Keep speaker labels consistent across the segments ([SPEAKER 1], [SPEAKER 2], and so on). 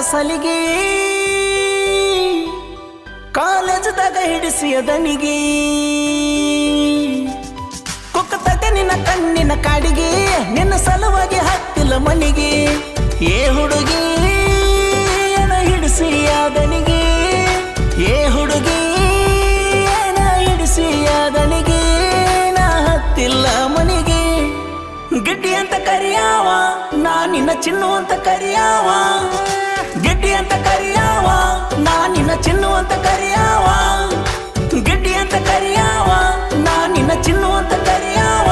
[SPEAKER 1] ಸಲಿಗೆ ಕಾಲೇಜದಾಗ ಹಿಡಿಸಿಯ ದನಿಗೆ ಕುಕ್ಕತತೆ ನಿನ್ನ ಕಣ್ಣಿನ ಕಾಡಿಗೆ ನಿನ್ನ ಸಲುವಾಗಿ ಹತ್ತಿಲ್ಲ ಮನಿಗೆ ಏ ಹುಡುಗಿ ಏನ ಹಿಡಿಸಿಯ ದನಿಗೆ ಏ ಹುಡುಗಿ ಏನ ಹಿಡಿಸಿಯ ದನಿಗೆ ನಾ ಹತ್ತಿಲ್ಲ ಮನಿಗೆ ಗಿಡ್ಡಿ ಅಂತ ಕರಿಯಾವ ನಾ ನಿನ್ನ ಚಿನ್ನು ಅಂತ ಕರಿಯಾವ ಗಿಡ್ಡಿ ಅಂತ ಕರಿಯಾವ ನಾ ನಿನ್ನ ಚಿನ್ನು ಅಂತ ಕರಿಯಾವ ಗಿಡ್ಡಿ ಅಂತ ಕರಿಯಾವ ನಾ ನಿನ್ನ ಚಿನ್ನು ಅಂತ ಕರಿಯಾವ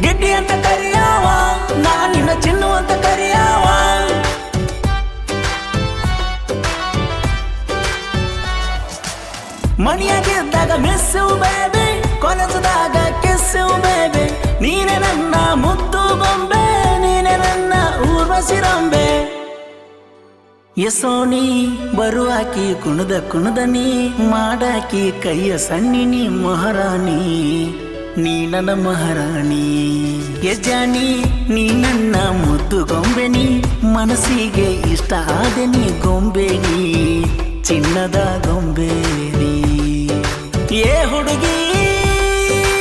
[SPEAKER 1] ಗಿಡ್ಡಿ ಅಂತ ಕರಿಯಾವ ನಾ ನಿನ್ನ ಚಿನ್ನು ಅಂತ ಕರಿಯಾವ ಮನೆಯಾಗಿದ್ದಾಗ ಮಿಸ್ಸು ಬೇಬಿ ಕಾಲೇಜದಾಗ ಕಿಸ್ಸು ಬೇಬಿ ನೀನೆ ನನ್ನ ಮುದ್ದು ಗೊಂಬೆ ನೀನೆ ನನ್ನ ಊರ್ವಶಿರಂಬೆ ಯಸೋಣಿ ಬರುವಾಕಿ ಕುಣದ ನೀ ಮಾಡಾಕಿ ಕೈಯ ಸಣ್ಣಿನಿ ಮಹಾರಾಣಿ ನೀ ನನ್ನ ಮಹಾರಾಣಿ ಯಜಾನಿ ನೀ ನನ್ನ ಮುದ್ದು ಗೊಂಬೆ ನೀ ಮನಸ್ಸಿಗೆ ಇಷ್ಟ ಆದೆ ನೀ ಗೊಂಬೆ ನೀ ಚಿನ್ನದ ಗೊಂಬೆ ನೀ ಏ ಹುಡುಗಿ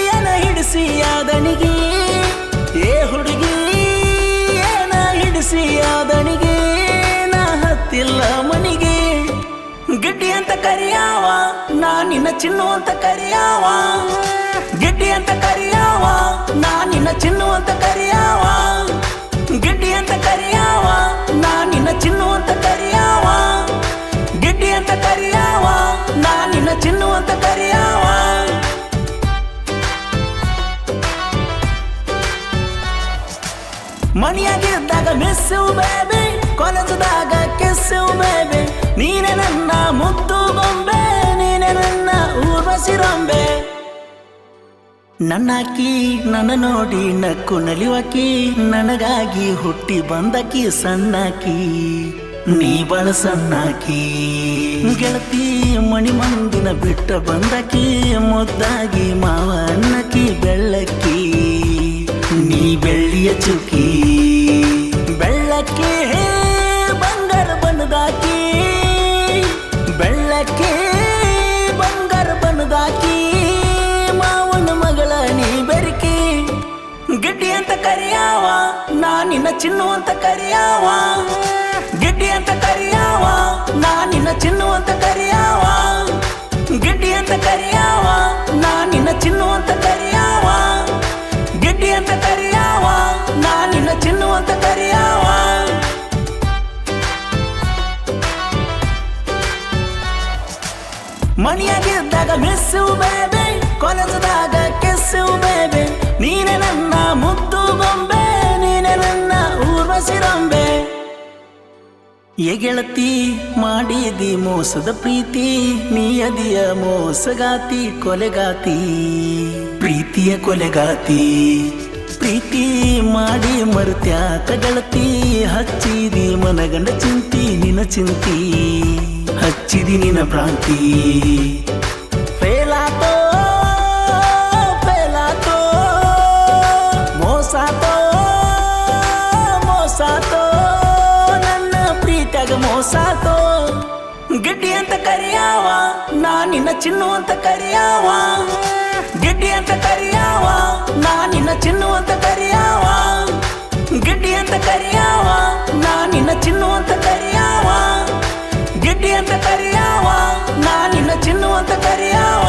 [SPEAKER 1] ಏನ ಹಿಡಿಸಿಯಾದನಿಗೆ ಏ ಹುಡುಗಿ ಏನ ಹಿಡಿಸಿಯಾದನಿಗೆ ನಾ ಹತ್ತಿಲ್ಲ ಮನಿಗೆ ಗಿಡ್ಡಿ ಅಂತ ಕರಿಯಾವ ನಾ ನಿನ್ನ ಚಿನ್ನು ಅಂತ ಕರಿಯಾವ ಗಿಡ್ಡಿ ಅಂತ ಕರಿಯಾವ ನಾ ನಿನ್ನ ಚಿನ್ನು ಅಂತ ಕರಿಯಾವ ಗಿಡ್ಡಿ ಅಂತ ಕರಿಯಾವ ನಾ ನಿನ್ನ ಚಿನ್ನು ಅಂತ ಕರಿಯಾವ ಗಿಡ್ಡಿ ಅಂತ ಕರಿಯಾವ ನಾ ನಿನ್ನ ಚಿನ್ನು ಅಂತ ಕರಿಯಾವ ಮನೆಯಾಗಿದ್ದಾಗ ಮಿಸ್ಸು ಬೇಬಿ ಕಾಲೇಜದಾಗ ಕಿಸ್ಸು ಬೇಬಿ ನೀನೆ ನನ್ನ ಮುದ್ದು ಗೊಂಬೆ ನೀನೆ ನನ್ನ ಊರ್ವಶಿರಂಬೆ ನನ್ನಾಕಿ ನನ್ನ ನೋಡಿ ನಕ್ಕು ನಲಿವಾಕಿ ನನಗಾಗಿ ಹುಟ್ಟಿ ಬಂದಕಿ ಸಣ್ಣಾಕಿ ನೀ ಬಳ ಸಣ್ಣಾಕಿ ಗೆಳತಿ ಮಣಿ ಮಂದಿನ ಬಿಟ್ಟ ಬಂದಕಿ ಮುದ್ದಾಗಿ ಮಾವ ಅನ್ನಕಿ ಬೆಳ್ಳಕ್ಕಿ ನೀ ಬೆಳ್ಳಿಯ ಚುಕ್ಕಿ ಬೆಳ್ಳಕ್ಕಿ ಬಂಗಾರ ಬಣ್ಣದಾಕಿ ಬೆಳ್ಳಕ್ಕಿ ಬಂಗಾರ ಬಣ್ಣದಾಕಿ ಮಾವನ ಮಗಳ ನೀ ಬೆರಕಿ ಗಿಡ್ಡಿ ಅಂತ ಕರಿಯಾವ ನಾ ನಿನ್ನ ಚಿನ್ನು ಅಂತ ಕರಿಯಾವ ಗಿಡ್ಡಿ ಅಂತ ಕರಿಯಾವ ನಾ ನಿನ್ನ ಚಿನ್ನು ಅಂತ ಕರಿಯಾವ ಗಿಡ್ಡಿ ಅಂತ ಕರಿಯಾವ ನಾ ನಿನ್ನ ಚಿನ್ನು ಅಂತ ಕರಿಯಾವ ಗಿಡ್ಡಿ ಅಂತ ಕರಿಯಾವ ನಾ ನಿನ್ನ ಚಿನ್ನು ಅಂತ ಕರಿಯಾವ ಮನೆಯಾಗಿದ್ದಾಗ ಮಿಸ್ಸು ಬೇಬಿ ಕಾಲೇಜದಾಗ ಕಿಸ್ಸು ಬೇಬಿ ನೀನೆ ನನ್ನ ಮುದ್ದು ಗೊಂಬೆ ನೀನೆ ನನ್ನ ಊರ್ವಶಿರಂಬೆ ಏ ಗೆಳತಿ ಮಾಡಿದಿ ಮೋಸದ ಪ್ರೀತಿ ನೀ ಅದಿಯ ಮೋಸಗಾತಿ ಕೊಲೆಗಾತಿ ಪ್ರೀತಿಯ ಕೊಲೆಗಾತಿ ಪ್ರೀತಿ ಮಾಡಿ ಮರುತ್ಯಾಕ ಗೆಳತಿ ಹಚ್ಚಿದಿ ಮನಗಂಡ ಚಿಂತಿ ನಿನ್ನ ಚಿಂತಿ ಹಚ್ಚಿದಿ ನಿನ್ನ ಭ್ರಾಂತಿ ಫೇಲಾತೋ ಫೇಲಾತೋ ಮೋಸಾತೋ ಮೋಸಾತೋ ನನ್ನ ಪ್ರೀತಿಯಾಗ ಮೋಸಾತೋ ಗಿಡ್ಡಿ ಅಂತ ಕರಿಯಾವ ನಾ ನಿನ್ನ ಚಿನ್ನು ಅಂತ ಕರಿಯಾವ ಗಿಡ್ಡಿ ಅಂತ ಕರಿಯಾವ ನಾ ನಿನ್ನ ಚಿನ್ನು ಅಂತ ಕರಿಯಾವ ಗಿಡ್ಡಿ ಅಂತ ಕರಿಯಾವ ನಾ ನಿನ್ನ ಚಿನ್ನು ಅಂತ ಕರಿಯಾವ ಗಿಡ್ಡಿ ಅಂತ ಕರಿಯಾವ ನಾ ನಿನ್ನ ಚಿನ್ನು ಅಂತ ಕರಿಯಾವ